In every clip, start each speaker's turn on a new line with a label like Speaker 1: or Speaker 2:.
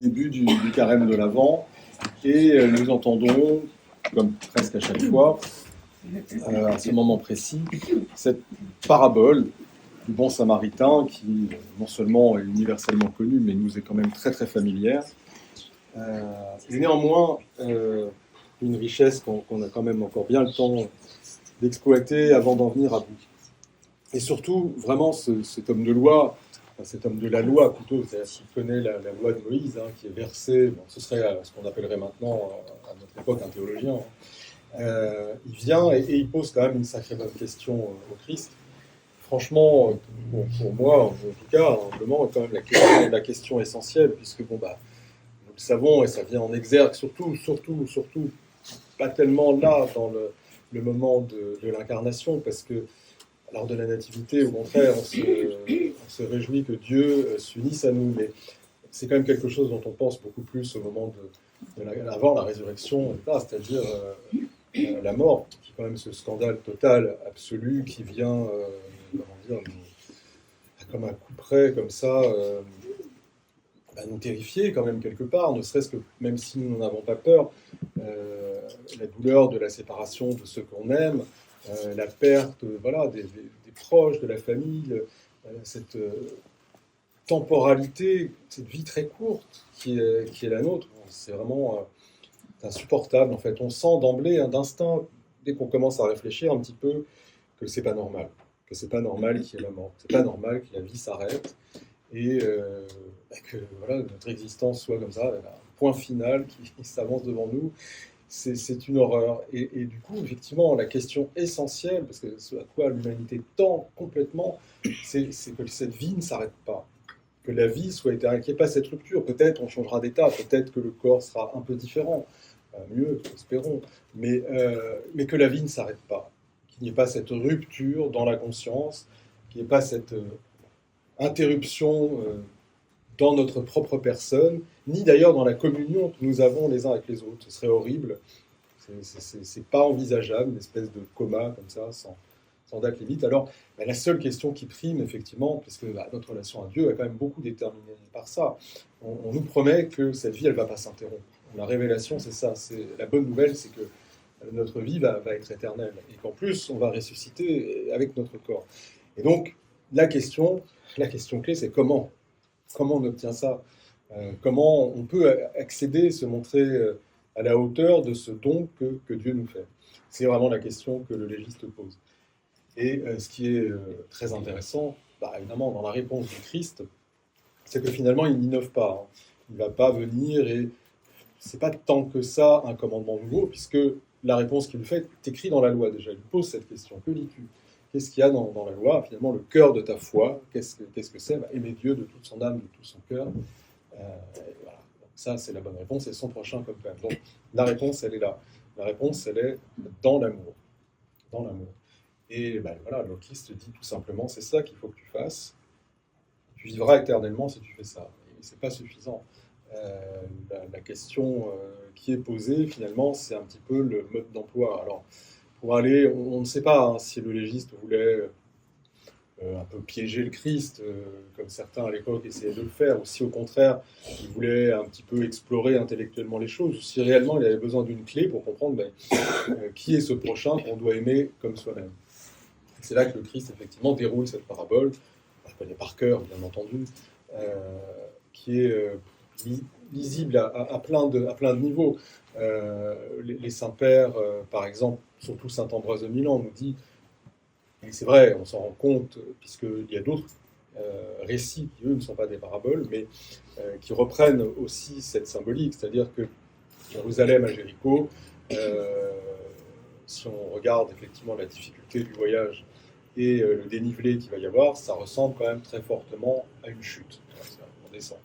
Speaker 1: Début du carême de l'Avent et nous entendons, comme presque à chaque fois, à ce moment précis, cette parabole du bon samaritain qui non seulement est universellement connue, mais nous est quand même très très familière. Et néanmoins, une richesse qu'on a quand même encore bien le temps d'exploiter avant d'en venir à bout. Et surtout, vraiment, cet homme de loi, enfin, cet homme de la loi plutôt, c'est-à-dire qu'il connaît la loi de Moïse, qui est versée, bon, ce serait ce qu'on appellerait maintenant, à notre époque, un théologien. Il vient et il pose quand même une sacrée bonne question au Christ. Franchement, bon, pour moi, en tout cas, humblement, quand même la question essentielle, puisque bon, bah, nous le savons, et ça vient en exergue, surtout, pas tellement là, dans le moment de l'incarnation, parce que lors de la nativité, au contraire, on se réjouit que Dieu s'unisse à nous, mais c'est quand même quelque chose dont on pense beaucoup plus au moment avant la résurrection, c'est-à-dire la mort, qui est quand même ce scandale total, absolu, qui vient, comment dire, comme un coup près, comme ça, nous terrifier quand même quelque part, ne serait-ce que, même si nous n'en avons pas peur, la douleur de la séparation de ceux qu'on aime, la perte voilà, des proches, de la famille, cette temporalité, cette vie très courte qui est la nôtre, c'est vraiment insupportable en fait. On sent d'emblée, d'instinct, dès qu'on commence à réfléchir un petit peu, que c'est pas normal. Que c'est pas normal qu'il y ait la mort. C'est pas normal que la vie s'arrête et que voilà, notre existence soit comme ça, un point final qui s'avance devant nous. C'est une horreur. Et du coup, effectivement, la question essentielle, parce que ce à quoi l'humanité tend complètement, c'est que cette vie ne s'arrête pas. Que la vie soit éternelle, qu'il n'y ait pas cette rupture. Peut-être on changera d'état, peut-être que le corps sera un peu différent, mieux, espérons, mais que la vie ne s'arrête pas. Qu'il n'y ait pas cette rupture dans la conscience, qu'il n'y ait pas cette interruption dans notre propre personne, ni d'ailleurs dans la communion que nous avons les uns avec les autres. Ce serait horrible. C'est pas envisageable, une espèce de coma comme ça, sans date limite. Alors, la seule question qui prime, effectivement, puisque notre relation à Dieu est quand même beaucoup déterminée par ça, on nous promet que cette vie, elle ne va pas s'interrompre. La révélation, c'est ça. La bonne nouvelle, c'est que notre vie va être éternelle, et qu'en plus, on va ressusciter avec notre corps. Et donc, la question clé, c'est comment on obtient ça, comment on peut accéder, se montrer à la hauteur de ce don que Dieu nous fait. C'est vraiment la question que le légiste pose. Et ce qui est très intéressant, évidemment, dans la réponse du Christ, c'est que finalement, il n'innove pas. Il ne va pas venir et c'est pas tant que ça un commandement nouveau, puisque la réponse qu'il fait est écrite dans la loi déjà. Il pose cette question. Que lis-tu ? Qu'est-ce qu'il y a dans la loi ? Finalement, le cœur de ta foi, qu'est-ce que c'est ? Aimer Dieu de toute son âme, de tout son cœur. Voilà. Donc ça, c'est la bonne réponse, et son prochain comme même. Donc la réponse, elle est là. La réponse, elle est dans l'amour. Dans l'amour. Et voilà, le Christ dit tout simplement, c'est ça qu'il faut que tu fasses. Tu vivras éternellement si tu fais ça. Et c'est pas suffisant. La question qui est posée, finalement, c'est un petit peu le mode d'emploi. Alors, pour aller, on ne sait pas si le légiste voulait un peu piéger le Christ, comme certains à l'époque essayaient de le faire, ou si au contraire, il voulait un petit peu explorer intellectuellement les choses, ou si réellement il avait besoin d'une clé pour comprendre qui est ce prochain qu'on doit aimer comme soi-même. C'est là que le Christ, effectivement, déroule cette parabole, je connais par cœur, bien entendu, qui est lisible à plein de niveaux. Les saints-pères, par exemple, surtout saint Ambroise de Milan, nous dit, et c'est vrai, on s'en rend compte, puisqu'il y a d'autres récits qui, eux, ne sont pas des paraboles, mais qui reprennent aussi cette symbolique, c'est-à-dire que Jérusalem à Jéricho, si on regarde effectivement la difficulté du voyage et le dénivelé qu'il va y avoir, ça ressemble quand même très fortement à une chute. On descend.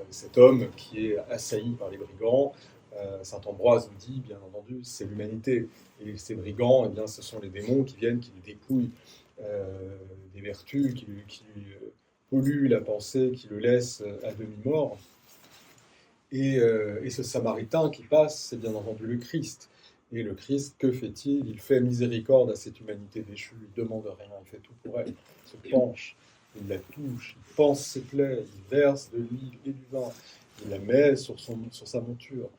Speaker 1: Cet homme qui est assailli par les brigands, saint Ambroise nous dit, bien entendu, c'est l'humanité. Et ces brigands, eh bien, ce sont les démons qui viennent, qui lui dépouillent des vertus, qui lui polluent la pensée, qui le laissent à demi-mort. Et ce samaritain qui passe, c'est bien entendu le Christ. Et le Christ, que fait-il ? Il fait miséricorde à cette humanité déchue, il ne demande rien, il fait tout pour elle, il se penche il la touche, il panse ses plaies, il verse de l'huile et du vin, il la met sur sa monture.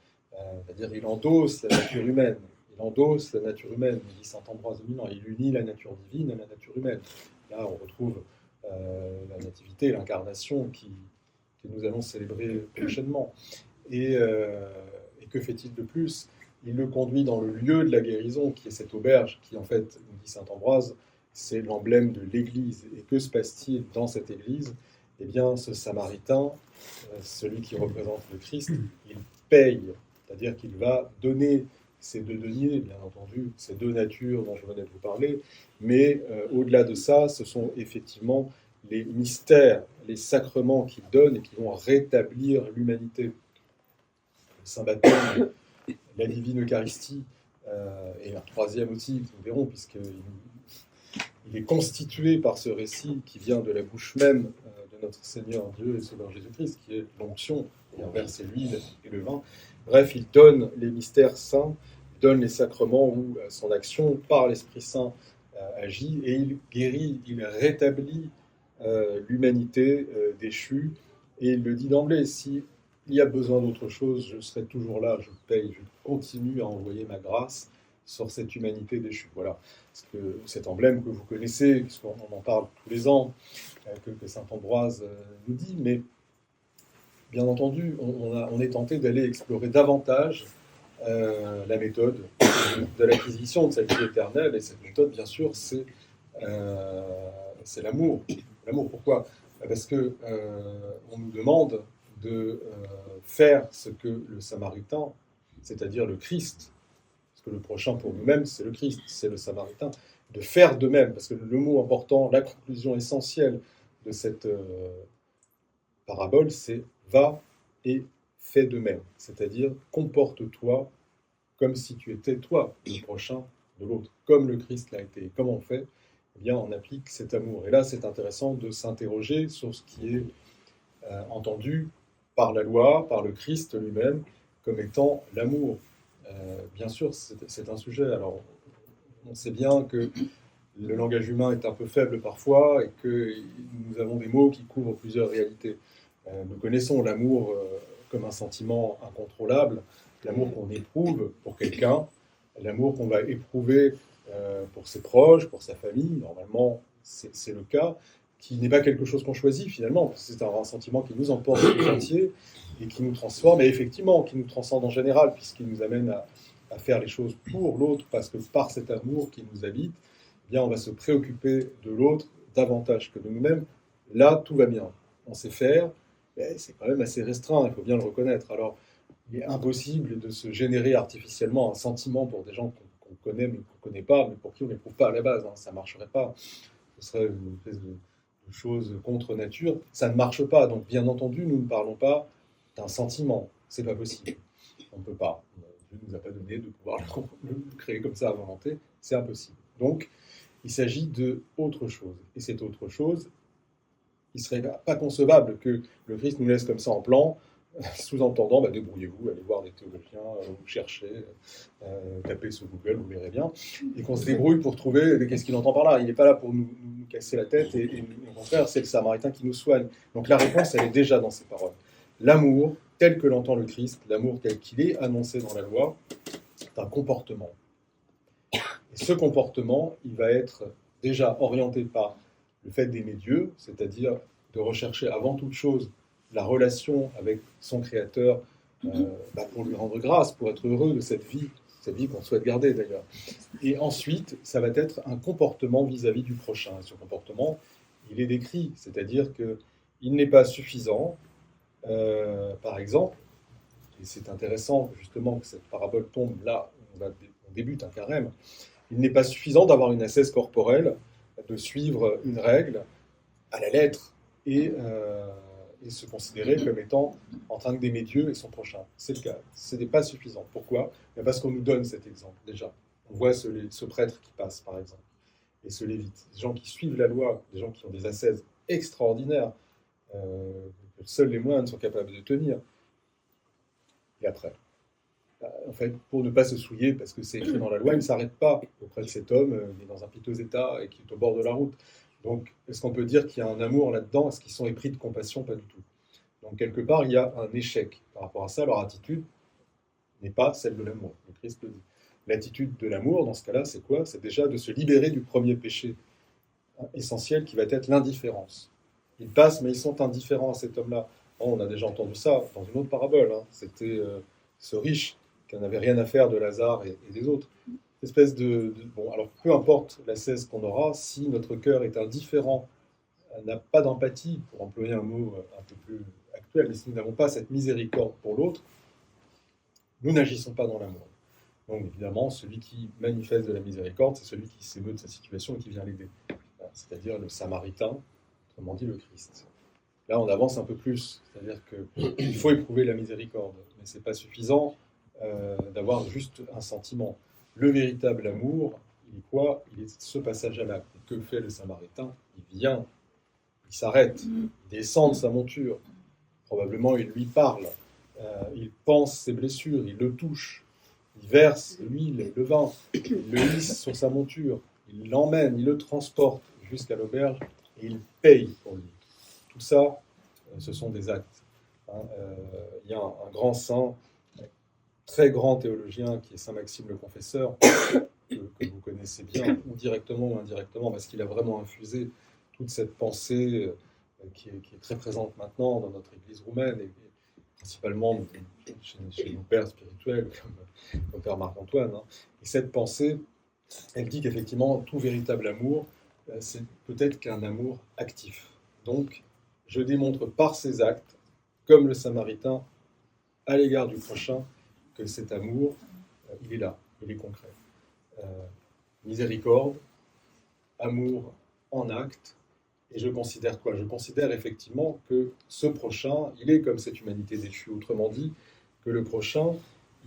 Speaker 1: C'est-à-dire il endosse la nature humaine. Il endosse la nature humaine, dit saint Ambroise de Milan. Il unit la nature divine à la nature humaine. Là, on retrouve la nativité, l'incarnation que nous allons célébrer prochainement. Et que fait-il de plus? Il le conduit dans le lieu de la guérison, qui est cette auberge, qui en fait, nous dit saint Ambroise, c'est l'emblème de l'Église. Et que se passe-t-il dans cette Église? Eh bien, ce Samaritain, celui qui représente le Christ, il paye, c'est-à-dire qu'il va donner ces deux deniers, bien entendu, ces deux natures dont je venais de vous parler, mais au-delà de ça, ce sont effectivement les mystères, les sacrements qu'il donne et qui vont rétablir l'humanité. Le Saint Baptême, la divine Eucharistie, et un troisième aussi, nous verrons, puisqu'il est constitué par ce récit qui vient de la bouche même de notre Seigneur Dieu et Sauveur Jésus-Christ, qui est l'onction, il verse l'huile et le vin. Bref, il donne les mystères saints, il donne les sacrements où son action par l'Esprit Saint agit, et il guérit, il rétablit l'humanité déchue, et il le dit d'emblée, si il y a besoin d'autre chose, je serai toujours là, je paye, je continue à envoyer ma grâce sur cette humanité déchue. Voilà, cet emblème que vous connaissez, puisqu'on en parle tous les ans, que saint Ambroise nous dit, mais bien entendu, on est tenté d'aller explorer davantage la méthode de l'acquisition de cette vie éternelle, et cette méthode, bien sûr, c'est l'amour. L'amour, pourquoi? Parce que on nous demande de faire ce que le Samaritain, c'est-à-dire le Christ, parce que le prochain pour nous-mêmes, c'est le Christ, c'est le Samaritain, de faire de même, parce que le mot important, la conclusion essentielle de cette parabole, c'est « va et fais de même », c'est-à-dire comporte-toi comme si tu étais toi, le prochain de l'autre, comme le Christ l'a été. Comment on fait? Eh bien, on applique cet amour. Et là, c'est intéressant de s'interroger sur ce qui est entendu par la loi, par le Christ lui-même, comme étant l'amour. Bien sûr, c'est un sujet. Alors, on sait bien que le langage humain est un peu faible parfois et que nous avons des mots qui couvrent plusieurs réalités. Nous connaissons l'amour comme un sentiment incontrôlable, l'amour qu'on éprouve pour quelqu'un, l'amour qu'on va éprouver pour ses proches, pour sa famille. Normalement, c'est le cas, qui n'est pas quelque chose qu'on choisit finalement, parce que c'est un sentiment qui nous emporte tout entier et qui nous transforme, et effectivement qui nous transcende en général, puisqu'il nous amène à faire les choses pour l'autre, parce que par cet amour qui nous habite, eh bien, on va se préoccuper de l'autre davantage que de nous-mêmes. Là, tout va bien. On sait faire, mais c'est quand même assez restreint, il faut bien le reconnaître. Alors, il est impossible de se générer artificiellement un sentiment pour des gens qu'on connaît mais qu'on ne connaît pas, mais pour qui on n'éprouve pas à la base. Ça ne marcherait pas. Ce serait une espèce de chose contre nature. Ça ne marche pas. Donc, bien entendu, nous ne parlons pas d'un sentiment. Ce n'est pas possible. On ne peut pas. Dieu ne nous a pas donné de pouvoir le créer comme ça à volonté. C'est impossible. Donc, il s'agit d'autre chose. Et cette autre chose, il ne serait pas concevable que le Christ nous laisse comme ça en plan, sous-entendant, débrouillez-vous, allez voir des théologiens, vous cherchez, tapez sur Google, vous verrez bien, et qu'on se débrouille pour trouver qu'est-ce qu'il entend par là. Il n'est pas là pour nous casser la tête, et au contraire, c'est le Samaritain qui nous soigne. Donc la réponse, elle est déjà dans ces paroles. L'amour, tel que l'entend le Christ, l'amour tel qu'il est annoncé dans la loi, c'est un comportement. Et ce comportement, il va être déjà orienté par le fait d'aimer Dieu, c'est-à-dire de rechercher avant toute chose la relation avec son Créateur pour lui rendre grâce, pour être heureux de cette vie qu'on souhaite garder d'ailleurs. Et ensuite, ça va être un comportement vis-à-vis du prochain. Et ce comportement, il est décrit, c'est-à-dire qu'il n'est pas suffisant, par exemple, et c'est intéressant justement que cette parabole tombe là, on débute un carême, il n'est pas suffisant d'avoir une ascèse corporelle, de suivre une règle à la lettre et se considérer comme étant en train d'aimer Dieu et son prochain. C'est le cas. Ce n'est pas suffisant. Pourquoi? Parce qu'on nous donne cet exemple, déjà. On voit ce prêtre qui passe, par exemple, et ce lévite. Des gens qui suivent la loi, des gens qui ont des ascèses extraordinaires, que seuls les moines sont capables de tenir. Et après, en fait, pour ne pas se souiller, parce que c'est écrit dans la loi, il ne s'arrête pas auprès de cet homme qui est dans un piteux état et qui est au bord de la route. Donc, est-ce qu'on peut dire qu'il y a un amour là-dedans? Est-ce qu'ils sont épris de compassion? Pas du tout. Donc, quelque part, il y a un échec. Par rapport à ça, leur attitude n'est pas celle de l'amour. Le Christ le dit. L'attitude de l'amour, dans ce cas-là, c'est quoi? C'est déjà de se libérer du premier péché essentiel qui va être l'indifférence. Ils passent, mais ils sont indifférents à cet homme-là. On a déjà entendu ça dans une autre parabole. C'était ce riche qui n'avait rien à faire de Lazare et des autres. Espèce bon, alors peu importe l'ascèse qu'on aura, si notre cœur est indifférent, n'a pas d'empathie, pour employer un mot un peu plus actuel, mais si nous n'avons pas cette miséricorde pour l'autre, nous n'agissons pas dans l'amour. Donc évidemment, celui qui manifeste de la miséricorde, c'est celui qui s'émeut de sa situation et qui vient l'aider. C'est-à-dire le Samaritain, autrement dit le Christ. Là, on avance un peu plus, c'est-à-dire qu'il faut éprouver la miséricorde, mais ce n'est pas suffisant d'avoir juste un sentiment. Le véritable amour, il est quoi? Il est ce passage à l'acte. Que fait le Samaritain? Il vient, il s'arrête, il descend de sa monture, probablement il lui parle, il pense ses blessures, il le touche, il verse l'huile, le vin, il le hisse sur sa monture, il l'emmène, il le transporte jusqu'à l'auberge et il paye pour lui. Tout ça, ce sont des actes. Il y a un grand saint, très grand théologien, qui est saint Maxime le Confesseur, que vous connaissez bien, ou directement ou indirectement, parce qu'il a vraiment infusé toute cette pensée qui est très présente maintenant dans notre Église roumaine, et principalement chez nos pères spirituels, comme le père Marc-Antoine. Et cette pensée, elle dit qu'effectivement, tout véritable amour, c'est peut-être qu'un amour actif. Donc, je démontre par ces actes, comme le Samaritain, à l'égard du prochain, que cet amour, il est là, il est concret. Miséricorde, amour en acte, et je considère quoi? Je considère effectivement que ce prochain, il est comme cette humanité déchue. Autrement dit, que le prochain,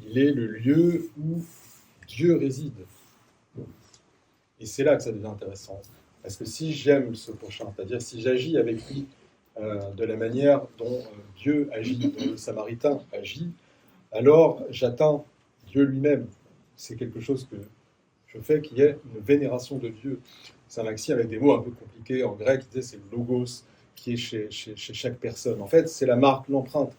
Speaker 1: il est le lieu où Dieu réside. Et c'est là que ça devient intéressant. Parce que si j'aime ce prochain, c'est-à-dire si j'agis avec lui de la manière dont Dieu agit, dont le Samaritain agit, alors j'atteins Dieu lui-même. C'est quelque chose que je fais qui est une vénération de Dieu. Saint Maxime, avec des mots un peu compliqués en grec, il disait c'est le logos qui est chez chaque personne. En fait, c'est la marque, l'empreinte,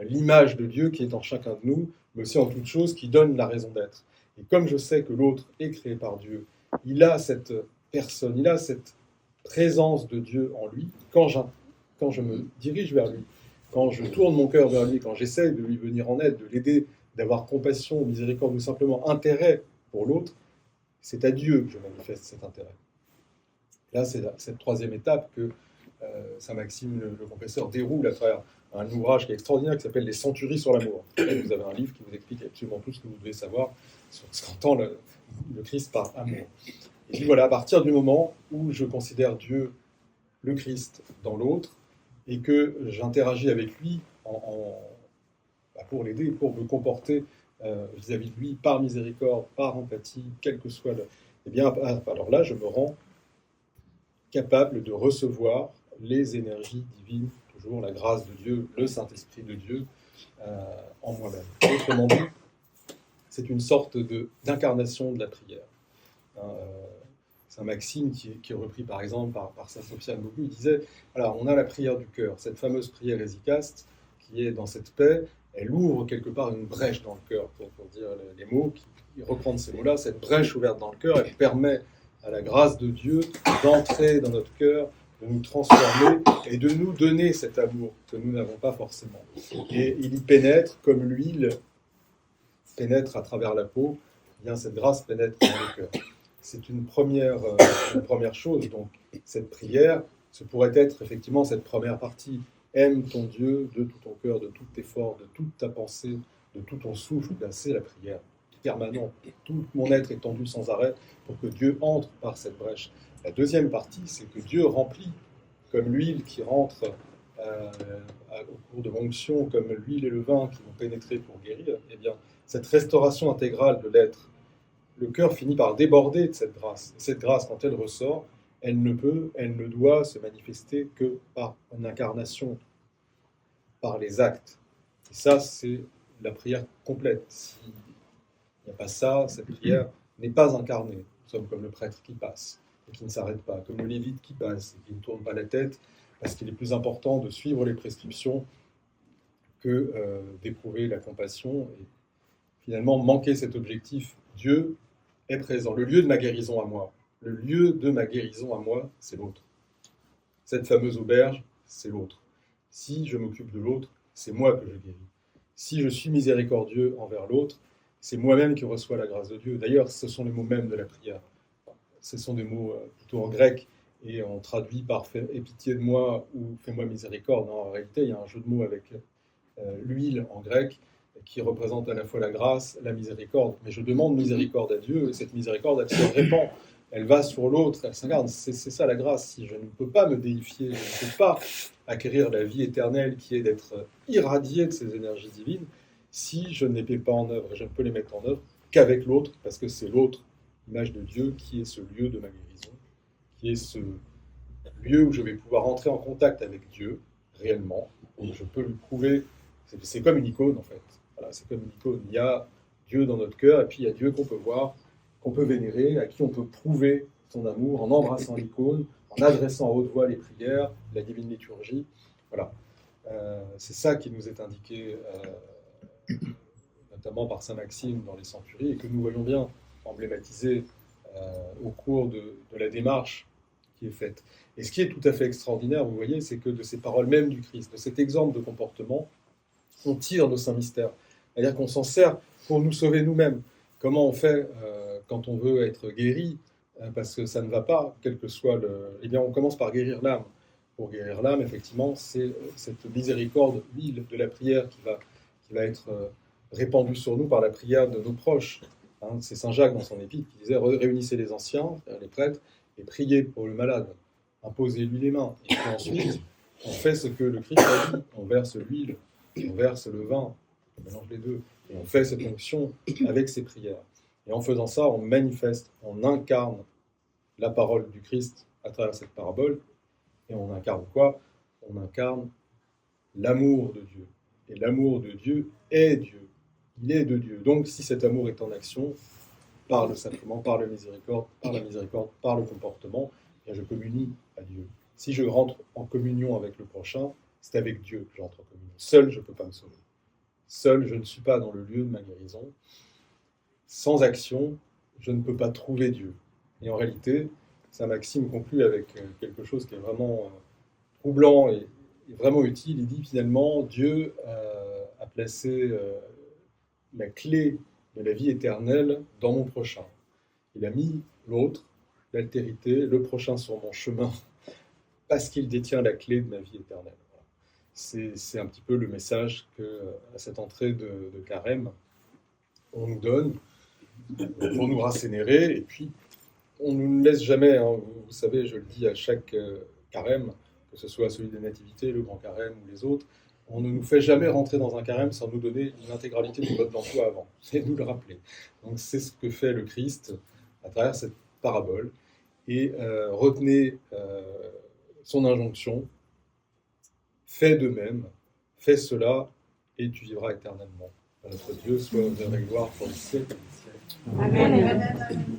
Speaker 1: l'image de Dieu qui est en chacun de nous, mais aussi en toute chose qui donne la raison d'être. Et comme je sais que l'autre est créé par Dieu, il a cette personne, il a cette présence de Dieu en lui, quand je me dirige vers lui, quand je tourne mon cœur vers lui, quand j'essaie de lui venir en aide, de l'aider, d'avoir compassion, miséricorde ou simplement intérêt pour l'autre, c'est à Dieu que je manifeste cet intérêt. Là, c'est cette troisième étape que Saint Maxime le Confesseur déroule à travers un ouvrage qui est extraordinaire qui s'appelle Les Centuries sur l'amour. Vous avez un livre qui vous explique absolument tout ce que vous devez savoir sur ce qu'entend le Christ par amour. Et puis voilà, à partir du moment où je considère Dieu, le Christ, dans l'autre, et que j'interagis avec lui pour l'aider, pour me comporter vis-à-vis de lui, par miséricorde, par empathie, quel que soit le... Eh bien, alors là, je me rends capable de recevoir les énergies divines, toujours la grâce de Dieu, le Saint-Esprit de Dieu en moi-même. Autrement dit, c'est une sorte d'incarnation de la prière. Saint Maxime, qui est repris par exemple par Saint Sophia de Mogu, il disait, alors on a la prière du cœur, cette fameuse prière hésicaste, qui est dans cette paix, elle ouvre quelque part une brèche dans le cœur, pour dire les mots, qui reprennent ces mots-là, cette brèche ouverte dans le cœur, elle permet à la grâce de Dieu d'entrer dans notre cœur, de nous transformer et de nous donner cet amour que nous n'avons pas forcément. Et il y pénètre comme l'huile pénètre à travers la peau, eh bien cette grâce pénètre dans le cœur. C'est une première chose. Donc cette prière, ce pourrait être effectivement cette première partie. Aime ton Dieu de tout ton cœur, de tout tes forces, de toute ta pensée, de tout ton souffle. Là, c'est la prière permanente. Tout mon être est tendu sans arrêt pour que Dieu entre par cette brèche. La deuxième partie, c'est que Dieu remplit, comme l'huile qui rentre au cours de l'onction, comme l'huile et le vin qui vont pénétrer pour guérir. Eh bien, cette restauration intégrale de l'être, le cœur finit par déborder de cette grâce. Et cette grâce, quand elle ressort, elle ne doit se manifester que par une incarnation, par les actes. Et ça, c'est la prière complète. S'il n'y a pas ça, cette prière n'est pas incarnée. Nous sommes comme le prêtre qui passe. et qui ne s'arrête pas, comme le lévite qui passe et qui ne tourne pas la tête, parce qu'il est plus important de suivre les prescriptions que d'éprouver la compassion. Et finalement, manquer cet objectif, Dieu est présent. Le lieu de ma guérison à moi, le lieu de ma guérison à moi, c'est l'autre. Cette fameuse auberge, c'est l'autre. Si je m'occupe de l'autre, c'est moi que je guéris. Si je suis miséricordieux envers l'autre, c'est moi-même qui reçois la grâce de Dieu. D'ailleurs, ce sont les mots mêmes de la prière. Ce sont des mots plutôt en grec, et on traduit par « aie pitié de moi » ou « fais-moi miséricorde ». En réalité, il y a un jeu de mots avec l'huile en grec, qui représente à la fois la grâce, la miséricorde. Mais je demande miséricorde à Dieu, et cette miséricorde, elle se répand, elle va sur l'autre, elle s'incarne. C'est ça la grâce. Si je ne peux pas me déifier, je ne peux pas acquérir la vie éternelle qui est d'être irradié de ces énergies divines, si je ne les mets pas en œuvre, et je ne peux les mettre en œuvre qu'avec l'autre, parce que c'est l'autre, l'image de Dieu, qui est ce lieu de ma guérison, qui est ce lieu où je vais pouvoir entrer en contact avec Dieu, réellement, où je peux lui prouver. C'est comme une icône, en fait. Voilà, c'est comme une icône. Il y a Dieu dans notre cœur, et puis il y a Dieu qu'on peut voir, qu'on peut vénérer, à qui on peut prouver son amour en embrassant l'icône, en adressant à haute voix les prières, la divine liturgie. Voilà. C'est ça qui nous est indiqué, notamment par saint Maxime dans les Centuries, et que nous voyons bien emblématisé au cours de la démarche qui est faite. Et ce qui est tout à fait extraordinaire, vous voyez, c'est que de ces paroles même du Christ, de cet exemple de comportement, on tire nos saints mystères. C'est-à-dire qu'on s'en sert pour nous sauver nous-mêmes. Comment on fait quand on veut être guéri, parce que ça ne va pas, quel que soit le... Eh bien, on commence par guérir l'âme. Pour guérir l'âme, effectivement, c'est cette miséricorde, l'huile de la prière qui va être répandue sur nous par la prière de nos proches. Hein, c'est saint Jacques dans son épître qui disait « Réunissez les anciens, les prêtres, et priez pour le malade. Imposez-lui les mains. » Et puis ensuite, on fait ce que le Christ a dit. On verse l'huile, on verse le vin, on mélange les deux. Et on fait cette onction avec ses prières. Et en faisant ça, on manifeste, on incarne la parole du Christ à travers cette parabole. Et on incarne quoi? On incarne l'amour de Dieu. Et l'amour de Dieu est Dieu. Il est de Dieu. Donc, si cet amour est en action, par le sacrement, par la miséricorde, par le comportement, eh bien je communie à Dieu. Si je rentre en communion avec le prochain, c'est avec Dieu que j'entre en communion. Seul, je ne peux pas me sauver. Seul, je ne suis pas dans le lieu de ma guérison. Sans action, je ne peux pas trouver Dieu. Et en réalité, saint Maxime conclut avec quelque chose qui est vraiment troublant et vraiment utile. Il dit finalement, Dieu a placé la clé de la vie éternelle dans mon prochain. Il a mis l'autre, l'altérité, le prochain sur mon chemin, parce qu'il détient la clé de ma vie éternelle. Voilà. C'est un petit peu le message qu'à cette entrée de carême, on nous donne pour nous rassénérer, et puis on ne nous laisse jamais, hein, vous savez, je le dis à chaque carême, que ce soit celui des nativités, le grand carême ou les autres, on ne nous fait jamais rentrer dans un carême sans nous donner une intégralité du mode d'emploi avant. C'est nous le rappeler. Donc c'est ce que fait le Christ à travers cette parabole. Et retenez son injonction, fais de même, fais cela, et tu vivras éternellement. À notre Dieu soit honneur et gloire pour les siècles et les siècles.
Speaker 2: Amen.